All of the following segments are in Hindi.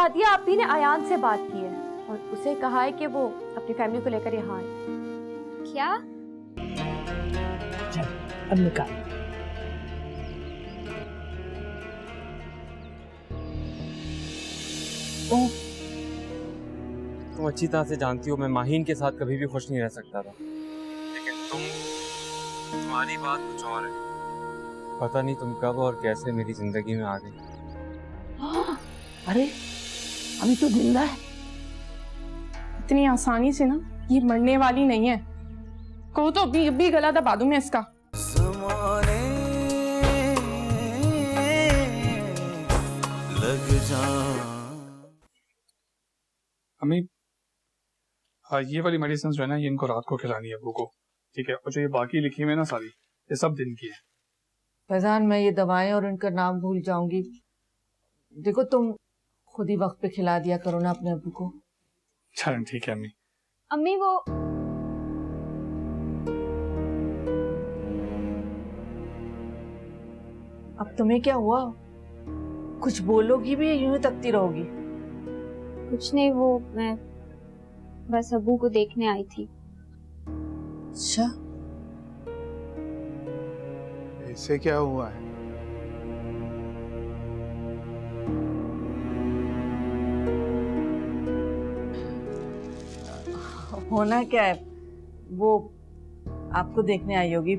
हादिया आप भी ने अयान से बात की है और उसे कहा है कि वो अपनी फैमिली को लेकर यहाँ आए। क्या? चल अब निकाल। तुम अच्छी तरह से जानती हो मैं माहीन के साथ कभी भी खुश नहीं रह सकता था, लेकिन तुम्हारी बात कुछ और है। पता नहीं तुम कब और कैसे मेरी जिंदगी में आ गई। अरे अभी तो जिंदा है। इतनी आसानी से ना ये मरने वाली नहीं है। कहो तो अभी अभी गला दबा दूं मैं इसका। लग जा अम्मी, हाँ ये वाली मेडिसिन जो है ना ये इनको रात को खिलानी है अब्बू को, ठीक है? और जो ये बाकी लिखी हुई है ना सारी, ये सब दिन की है। फैजान मैं ये दवाएं और इनका नाम भूल जाऊंगी। देखो तुम खुद ही वक्त पे खिला दिया करो ना अपने अब्बू को। चलो ठीक है अम्मी। अम्मी वो अब तुम्हें क्या हुआ? कुछ बोलोगी भी या यूं ही तकती रहोगी? कुछ नहीं, वो मैं बस अब्बू को देखने आई थी। अच्छा इससे क्या हुआ है? होना क्या है, वो आपको देखने आई होगी।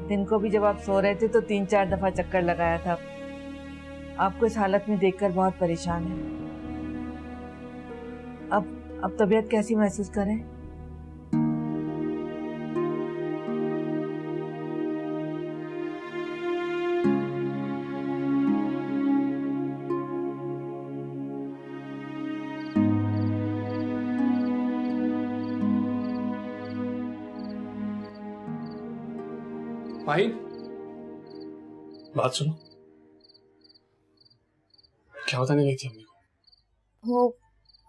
दिन को भी जब आप सो रहे थे तो 3-4 दफा चक्कर लगाया था। आपको इस हालत में देखकर बहुत परेशान है। अब तबीयत कैसी महसूस करें? माही, बात सुनो। क्या बताने गई थी अम्मी को? वो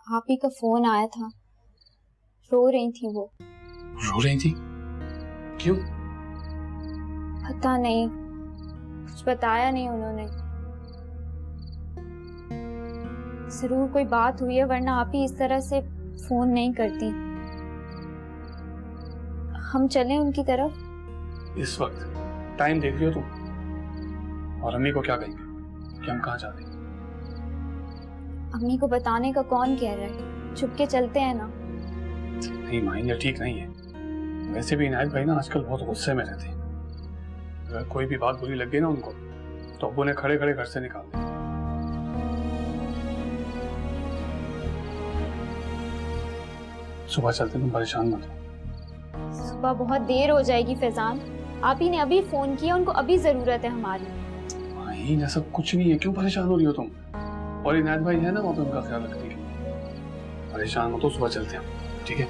आप ही का फोन आया था। रो रही थी वो। रो रही थी? क्यों? पता नहीं, कुछ बताया नहीं उन्होंने। जरूर कोई बात हुई है, वरना आप ही इस तरह से फोन नहीं करती। हम चलें उनकी तरफ? इस वक्त टाइम देख रही हो तुम? और अम्मी को क्या कहेंगे कि हम कहाँ जा रहे हैं? अम्मी को बताने का कौन कह रहा है? छुप के चलते हैं ना। नहीं माही, ये ठीक नहीं है। वैसे भी इनायत भाई ना आजकल बहुत गुस्से में रहते हैं। अगर कोई भी बात बुरी लग गई ना उनको तो अब्बू ने खड़े खड़े घर से निकाल दिया। सुबह चलते, तुम परेशान मत हो। सुबह बहुत देर हो जाएगी फैजान। आप ही ने अभी फोन किया, उनको अभी जरूरत है हमारी। माही ऐसा कुछ नहीं है, क्यों परेशान हो रही हो तुम? और इनायत भाई है ना वहाँ पे, उनका ख्याल रखती है। परेशान मत हो, सुबह चलते हैं, ठीक है?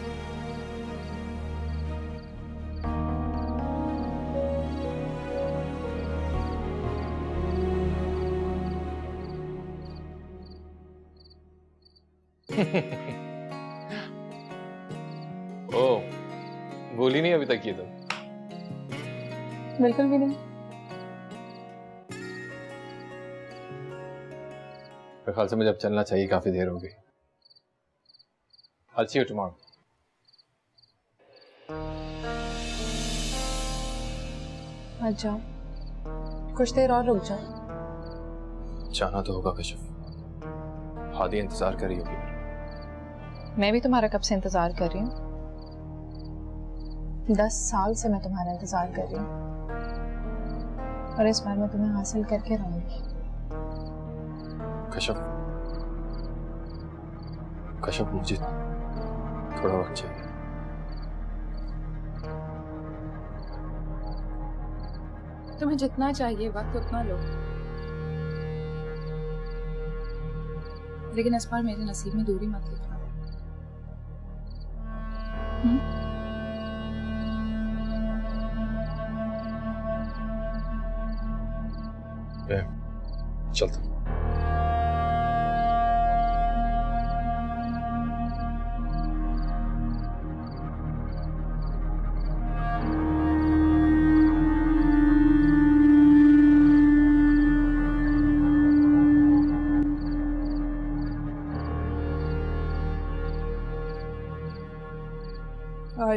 ओ, बोली नहीं अभी तक ये तो। बिल्कुल भी नहीं। मेरे ख्याल से मुझे अब चलना चाहिए, काफी देर हो गई। I'll see you tomorrow. मत जाओ, कुछ देर और रुक जाओ। जाना तो होगा कशिफ। हादी इंतजार कर रही होगी। मैं भी तुम्हारा कब से इंतजार कर रही हूँ। 10 साल से मैं तुम्हारा इंतजार कर रही हूँ और इस बार मैं तुम्हें हासिल करके रहूंगी। कशिफ मुझे थोड़ा वक्त चाहिए। तुम्हें जितना चाहिए वक्त उतना लो, लेकिन इस बार मेरे नसीब में दूरी मत लिखना। चलता।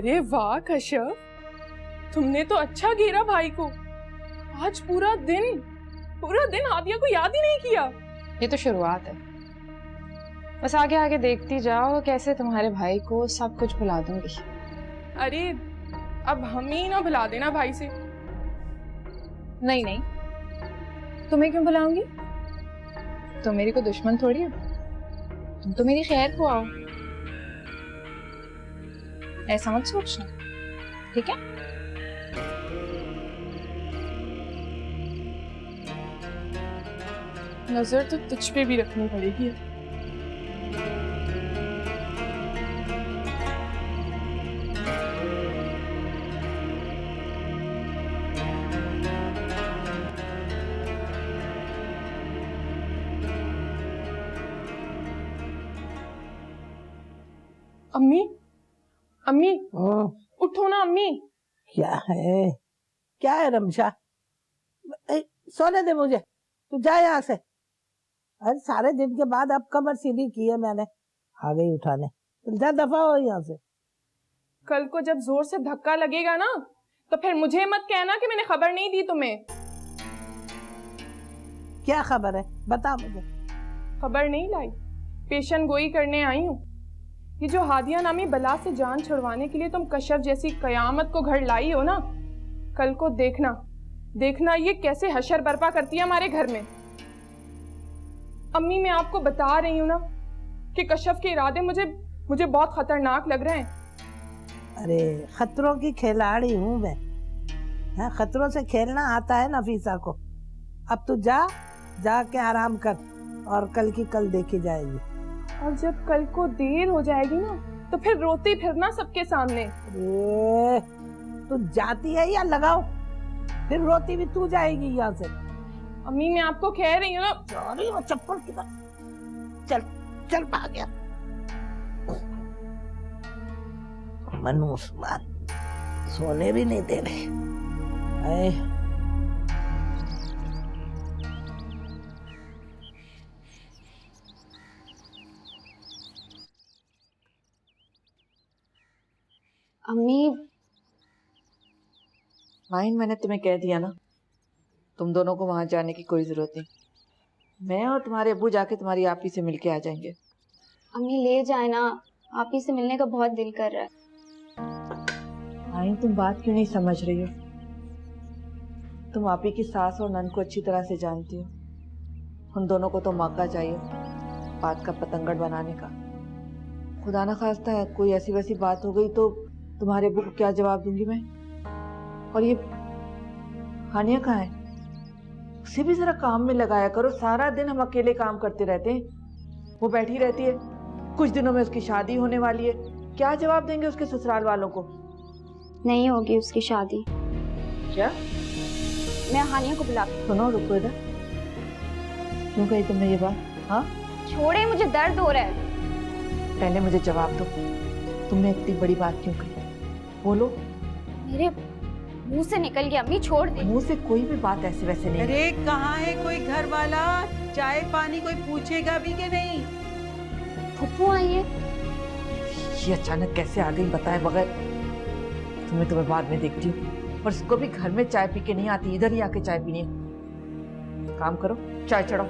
अरे वाह कश्यप, तुमने तो अच्छा घेरा भाई को। आज पूरा दिन हादिया को याद ही नहीं किया। ये तो शुरुआत है, बस आगे आगे देखती जाओ कैसे तुम्हारे भाई को सब कुछ भुला दूंगी। अरे अब हम ही ना भुला देना भाई से। नहीं नहीं, तुम्हें क्यों भुलाऊंगी? तुम मेरी को दुश्मन थोड़ी हो, तुम तो मेरी खैर को आओ। ऐसा मत सोचना, ठीक है? नजर तो तुझ पे भी रखनी पड़ेगी। अम्मी, अम्मी, उठो ना अम्मी। क्या है रमशा? सोने दे मुझे, तू जा यहाँ से। अरे सारे दिन के बाद अब कमर सीधी की है मैंने, आ गई उठाने। जा दफा हो यहाँ से। कल को जब जोर से धक्का लगेगा ना, तो फिर मुझे मत कहना कि मैंने खबर नहीं दी तुम्हें। क्या खबर है, बता मुझे। खबर नहीं लाई, पेशन गोई करने आई हूँ। ये जो हादिया नामी बला से जान छुड़वाने के लिए तुम कश्यप जैसी कयामत को घर लाई हो ना, कल को देखना ये कैसे हशर बर्पा करती है हमारे घर में। अम्मी, मैं आपको बता रही हूँ ना कि कश्यप के इरादे मुझे बहुत खतरनाक लग रहे हैं। अरे खतरों की खिलाड़ी हूँ मैं, हाँ, खतरों से खेलना आता है नफीसा को। अब तू जाके आराम कर, और कल की कल देखी जाएगी। और जब कल को देर हो जाएगी ना, तो फिर रोती फिरना सबके सामने। तू जाती है या लगाओ, फिर रोती भी तू जाएगी यहाँ से। अम्मी, मैं आपको कह रही हूँ ना। सॉरी, वो चप्पल किधर? चल भाग गया मनूस बात, सोने भी नहीं दे रहे। अम्मी, माहिन, मैंने तुम्हें कह दिया ना, तुम दोनों को वहां जाने की कोई जरूरत नहीं। मैं और तुम्हारे अब्बू जाके तुम्हारी आपी से मिलके आ जाएंगे। अम्मी ले जाए ना, आप ही से मिलने का बहुत दिल कर रहा है। माहिन, तुम बात क्यों नहीं समझ रही हो? तुम आपी की सास और नंद को अच्छी तरह से जानती हो। उन दोनों को तो मौका चाहिए बात का पतंगड़ बनाने का। खुदा ना खास्ता है कोई ऐसी वैसी बात हो गई तो तुम्हारे अब्बू को क्या जवाब दूंगी मैं? और ये हानिया कहाँ है? उसे भी जरा काम में लगाया करो। सारा दिन हम अकेले काम करते रहते हैं, वो बैठी रहती है। कुछ दिनों में उसकी शादी होने वाली है, क्या जवाब देंगे उसके ससुराल वालों को? नहीं होगी उसकी शादी। क्या? मैं हानिया को बुला। सुनो, रुको इधर। क्यों कही तुमने ये बात? हाँ, छोड़े, मुझे दर्द हो रहा है। पहले मुझे जवाब दो, तुमने इतनी बड़ी बात क्यों कही? बोलो। मेरे मुंह से निकल गया। अम्मी छोड़ दे। मुंह से कोई भी बात ऐसे वैसे नहीं। अरे कहाँ है कोई घर वाला? चाय पानी कोई पूछेगा भी कि नहीं? फुप्पू आई है। ये अचानक कैसे आ गई बताए बगैर? तुम्हें बाद में देखती हूँ। और इसको भी घर में चाय पी के नहीं आती, इधर ही आके चाय पीनी है। काम करो, चाय चढ़ाओ।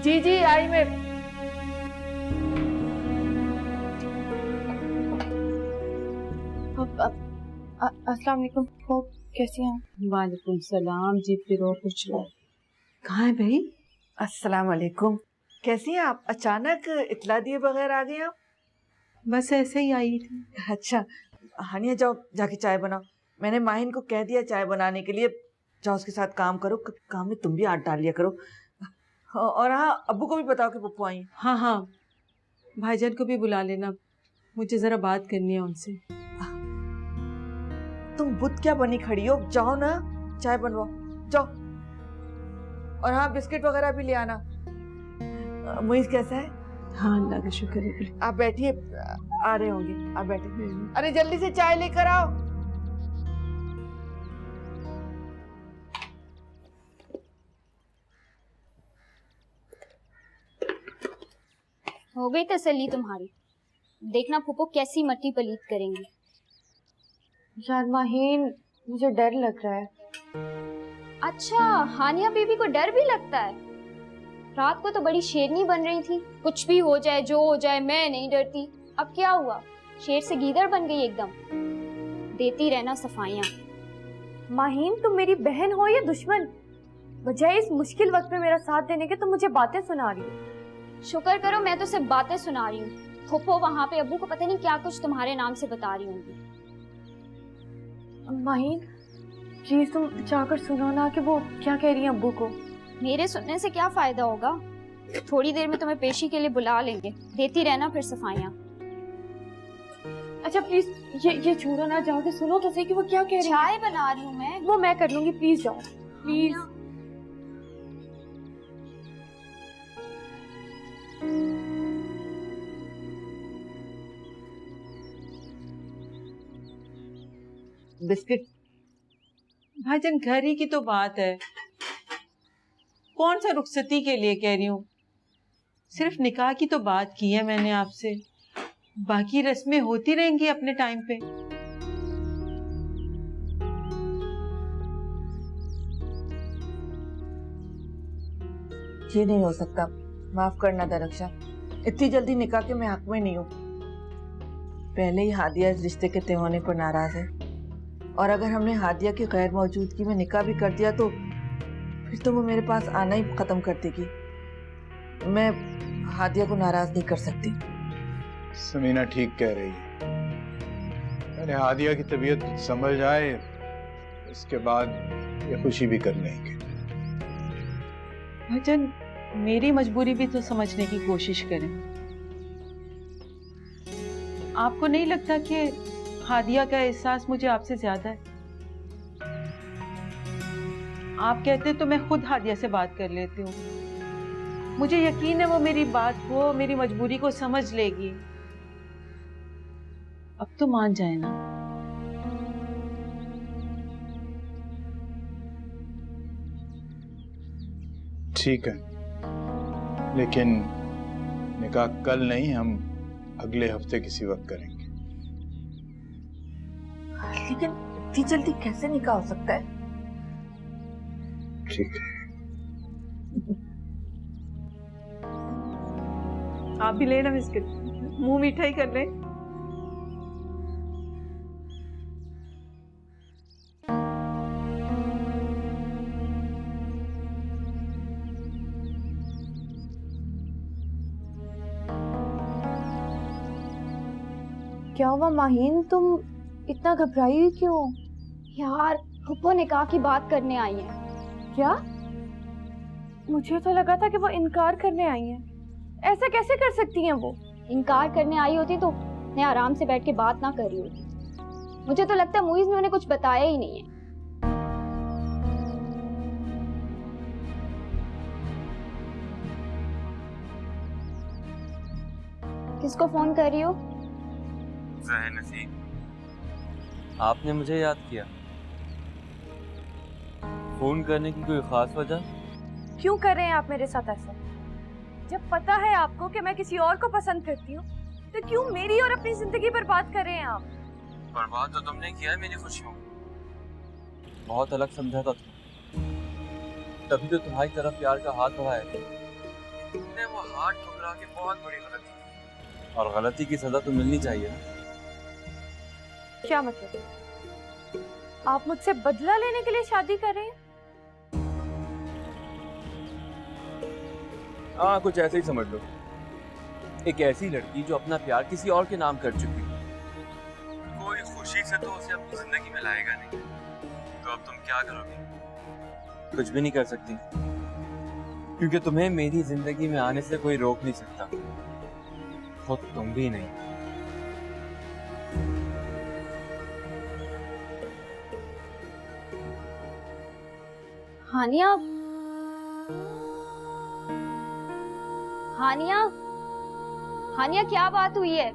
जी आई मैं। अस्सलाम वालेकुम। वो कैसी हैं? वालेकुम सलाम जी, फिर और कुछ लो। कहाँ है भाई? अस्सलाम वालेकुम। कैसी हैं आप? अचानक इतला दिए बगैर आ गए आप? बस ऐसे ही आई थी। अच्छा हानिया, जाओ जाके चाय बनाओ। मैंने माहिन को कह दिया चाय बनाने के लिए, जाओ उसके साथ काम करो। काम में तुम भी हाथ डाल लिया करो। और हाँ, अब्बू को भी बताओ कि पप्पू आई। हाँ, भाईजान को भी बुला लेना, मुझे जरा बात करनी है उनसे। तुम बुत क्या बनी खड़ी हो? जाओ ना, चाय बनवाओ, जाओ। और हाँ, बिस्किट वगैरह भी ले आना। मुइज कैसा है? हाँ, अल्लाह का शुक्र है। आप बैठिए, आ रहे होंगे, आप बैठिए। अरे जल्दी से चाय लेकर आओ। हो गई तसल्ली तुम्हारी? देखना फूफो कैसी मट्टी पलीत करेंगी। यार माहीन, मुझे डर लग रहा है। अच्छा, हानिया बेबी को डर भी लगता है? रात को तो बड़ी शेरनी बन रही थी, कुछ भी हो जाए जो हो जाए मैं नहीं डरती। अब क्या हुआ, शेर से गीदड़ बन गई एकदम। देती रहना सफाइयाँ। माहीन, तुम मेरी बहन हो या दुश्मन? बजाय इस मुश्किल वक्त में मेरा साथ देने के तुम मुझे बातें सुना रही हो। शुक्र करो मैं तो सिर्फ बातें सुना रही हूँ। फूफो वहाँ पे अब्बू को पता नहीं क्या कुछ तुम्हारे नाम से बता रही होंगी। माहीन, प्लीज तुम जाकर सुनो ना कि वो क्या कह रही है अब्बू को। मेरे सुनने से क्या फायदा होगा? थोड़ी देर में तुम्हें पेशी के लिए बुला लेंगे। देती रहना फिर सफाइयाँ। अच्छा प्लीज ये छोड़ो ना, जाके सुनो तो सही कि वो क्या कह रही है। चाय बना रही हूँ मैं। वो मैं कर लूंगी, प्लीज जाओ प्लीज। बिस्किट। भाईजान घर ही की तो बात है, कौन सा रुखसती के लिए कह रही हूँ। सिर्फ निकाह की तो बात की है मैंने आपसे, बाकी रस्में होती रहेंगी अपने टाइम पे। ये नहीं हो सकता, माफ करना दरक्षा, इतनी जल्दी निकाह के मैं हक में नहीं हूँ। पहले ही हादिया इस रिश्ते के तय होने पर नाराज है, और अगर हमने हादिया की गैर मौजूदगी में निकाह भी कर दिया तो फिर तो वो मेरे पास आना ही खत्म कर देगी। मैं हादिया को नाराज नहीं कर सकती। समीना ठीक कह रही है, मैंने हादिया की तबीयत संभल जाए इसके बाद ये खुशी भी कर लेंगे। भाईजान मेरी मजबूरी भी तो समझने की कोशिश करें। आपको नहीं लगता कि हादिया का एहसास मुझे आपसे ज्यादा है? आप कहते तो मैं खुद हादिया से बात कर लेती हूँ। मुझे यकीन है वो मेरी बात को, मेरी मजबूरी को समझ लेगी। अब तो मान जाए ना। ठीक है, लेकिन निकाह कल नहीं, हम अगले हफ्ते किसी वक्त करेंगे। लेकिन इतनी जल्दी कैसे निकाह हो सकता है? ठीक है। आप भी लेना बिस्किट, मुंह मीठा ही कर लें। क्या हुआ माहीन, तुम इतना घबराई हुई क्यों? यार फूफो निकाह की बात करने आई है। क्या? मुझे तो लगा था कि वो इनकार करने आई हैं। ऐसा कैसे कर सकती हैं वो? इनकार करने आई होती तो मैं आराम से बैठ के बात ना कर रही होती। मुझे तो लगता है मुइज ने उन्हें कुछ बताया ही नहीं है। किसको फोन कर रही हो? ज़ाहिर नसीब, आपने मुझे याद किया। फोन करने की कोई खास वजह? क्यों कर रहे हैं आप मेरे साथ ऐसा? जब पता है आपको कि मैं किसी और को पसंद करती हूँ, तो क्यों मेरी और अपनी जिंदगी बर्बाद कर रहे हैं आप? बर्बाद तो तुमने किया है मेरी खुशियों। बहुत अलग समझा था तुम, तभी तो तुम्हारी तरफ प्यार का हाथ बढ़ाया। तुमने वो हाथ ठुकरा के बहुत बड़ी गलती की, और गलती की सजा तो मिलनी चाहिए ना। क्या मतलब? आप मुझसे बदला लेने के लिए शादी कर रहे हैं? हाँ, कुछ ऐसे ही समझ लो। एक ऐसी लड़की जो अपना प्यार किसी और के नाम कर चुकी है, कोई खुशी से तो उसे अपनी जिंदगी में लाएगा नहीं। तो अब तुम क्या करोगे? कुछ भी नहीं कर सकती, क्योंकि तुम्हें मेरी जिंदगी में आने से कोई रोक नहीं सकता, खुद तुम भी नहीं। हानिया, हानिया, हानिया क्या बात हुई है?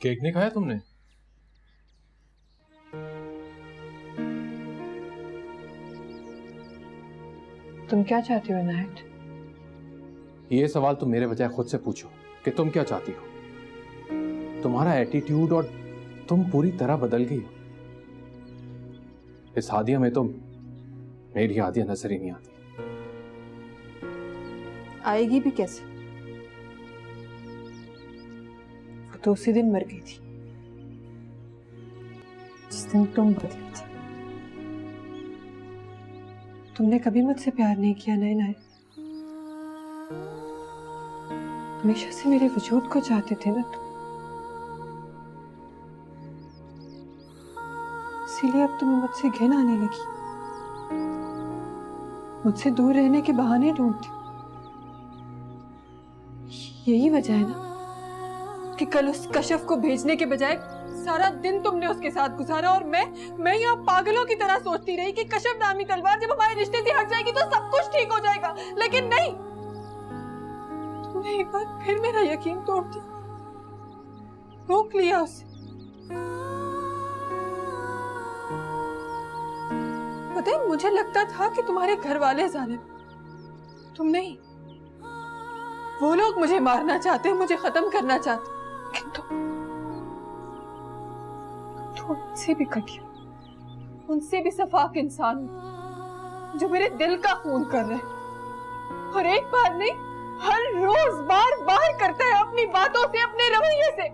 केक नहीं खाया तुमने? तुम क्या चाहती हो इनायत? ये सवाल तुम मेरे बजाय खुद से पूछो कि तुम क्या चाहती हो। तुम्हारा एटीट्यूड और तुम पूरी तरह बदल गई हो। इस हादिया में तो मेरी हादिया नजर ही नहीं आती। आएगी भी कैसे? वो तो उसी दिन मर गई थी जिस दिन तुम बदली थी। तुमने कभी मुझसे प्यार नहीं किया ना इनायत। हमेशा से मेरे वजूद को चाहते थे ना तुम, इसीलिए अब तुम्हें मुझसे घिन आने लगी, मुझसे दूर रहने के बहाने ढूंढती। यही वजह है ना कि कल उस कशफ को भेजने के बजाय सारा दिन तुमने उसके साथ गुजारा और मैं यहाँ पागलों की तरह सोचती रही कि कशफ नामी तलवार जब हमारे रिश्ते से हट जाएगी तो सब कुछ ठीक हो जाएगा। लेकिन नहीं, तुमने एक बार फिर मेरा यकीन तोड़ दिया, रोक लिया उसे। पता है, मुझे लगता था कि तुम्हारे घर वाले जालिम, तुम नहीं। वो लोग मुझे मारना चाहते, मुझे खत्म करना चाहते, लेकिन तुम उनसे भी घटिया, उनसे भी सफाक इंसान हो, जो मेरे दिल का खून कर रहे हैं। और एक बार नहीं, हर रोज बार बार करता है अपनी बातों से, अपने रवैये से।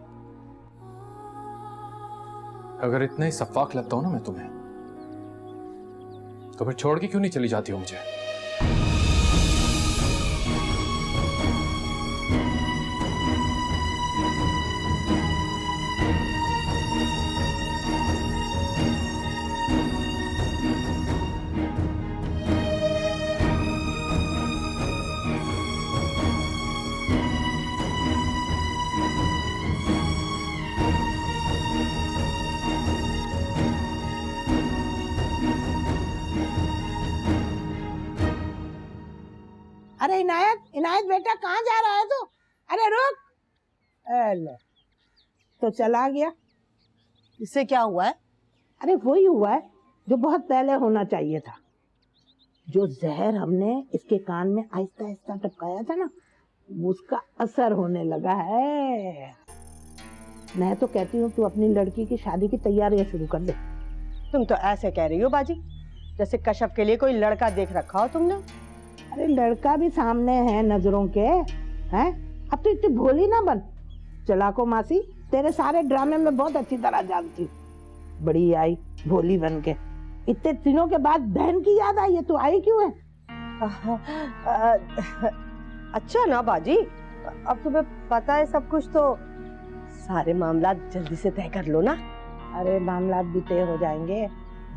अगर इतना ही सफाक लगता हूं ना मैं तुम्हें, तो फिर छोड़ के क्यों नहीं चली जाती हो मुझे? अरे इनायत, इनायत बेटा कहाँ जा रहा है तू? अरे रुक। ले, तो चला गया। इससे क्या हुआ है? अरे वही हुआ है जो बहुत पहले होना चाहिए था। जो जहर हमने इसके कान में आहिस्ता आहिस्ता टपकाया था ना, उसका असर होने लगा है। मैं तो कहती हूँ तू अपनी लड़की की शादी की तैयारियां शुरू कर दे। तुम तो ऐसे कह रही हो बाजी जैसे कश्यप के लिए कोई लड़का देख रखा हो तुमने। अरे लड़का भी सामने है नजरों के, हैं? अब तो इतनी भोली ना बन। चलाको मासी, तेरे सारे ड्रामे में बहुत अच्छी तरह जानती हूँ। बड़ी आई भोली बन के। इतने दिनों के बाद बहन की याद आई है, तू आई क्यों है? अच्छा ना बाजी, अब तुम्हें पता है सब कुछ तो सारे मामला जल्दी से तय कर लो ना। अरे मामला भी तय हो जाएंगे,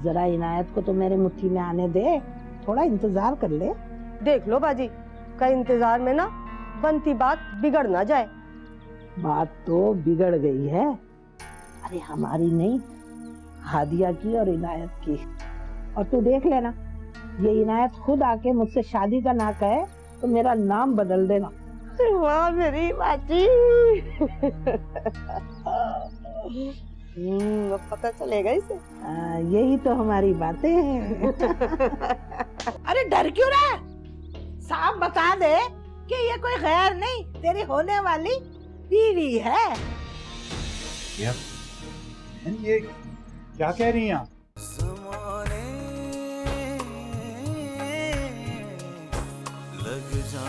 जरा इनायत को तो मेरे मुट्ठी में आने दे, थोड़ा इंतजार कर ले। देख लो बाजी, कई इंतजार में ना बनती बात बिगड़ ना जाए। बात तो बिगड़ गई है। अरे हमारी नहीं, हादिया की और इनायत की। और तू देख लेना, ये इनायत खुद आके मुझसे शादी का ना कहे तो मेरा नाम बदल देना। वाह मेरी बाजी। अब पता चलेगा इसे। यही तो हमारी बातें हैं। अरे डर क्यों रहा है? साफ बता दे कि ये कोई गैर नहीं, तेरी होने वाली बीवी है। ये क्या कह रही हैं आप? लग जा